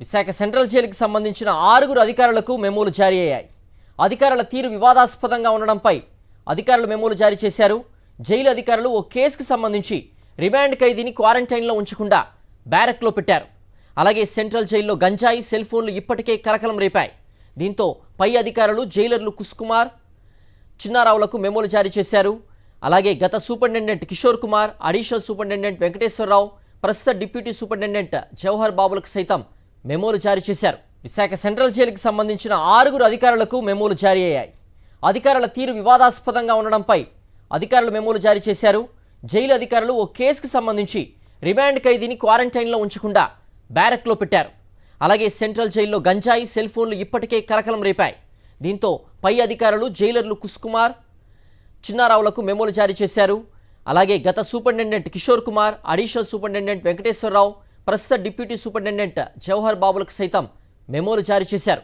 Visakha central జైలుకి సంబంధించిన 6 అధికారులకు మెమోలు జారీ అయ్యాయి. అధికారుల తీరు వివాదాస్పదంగా ఉండడంపై అధికారులు మెమోలు జారీ చేశారు. జైలు అధికారులు ఓ కేసుకు సంబంధించి రిమాండ్ ఖైదీని క్వారంటైన్లో ఉంచకుండా బ్యారక్లో పెట్టారు. అలాగే సెంట్రల్ జైల్లో గంజాయి, సెల్ ఫోన్లు ఇప్పటికే కలకలం రేపాయి. దీంతో పై అధికారులు జైలర్లు కుసుకుమార్, చిన్నారావులకు మెమోలు జారీ చేశారు. అలాగే గత superintendent Kishore Kumar, additional superintendent Venkateswara Rao, ప్రస్తుత డిప్యూటీ సూపరింటెండెంట్ జవహర్ బాబులకు సైతం మెమోలు జారీ చేశారు. విశాఖ సెంట్రల్ జైలుకి సంబంధించిన 6 అధికారులకు మెమోలు జారీ అయ్యాయి. అధికారుల తీరు వివాదాస్పదంగా ఉండడంపై అధికారులు మెమోలు జారీ చేశారు. జైలు అధికారులు ఓ కేసుకు సంబంధించి రిమాండ్ ఖైదీని క్వారంటైన్లో ఉంచకుండా బ్యారక్లో పెట్టారు. అలాగే సెంట్రల్ జైల్లో గంజాయి, సెల్ ఫోన్లు ఇప్పటికే కలకలం రేపాయి. దీంతో పై అధికారులు జైలర్లు కుసుకుమార్, చిన్నారావులకు మెమోలు జారీ చేశారు. అలాగే గత superintendent Kishore Kumar, additional superintendent Venkateswara Rao, ప్రస్తుత డిప్యూటీ సూపరింటెండెంట్ జవహర్ బాబులకు సైతం మెమోలు జారీ చేశారు.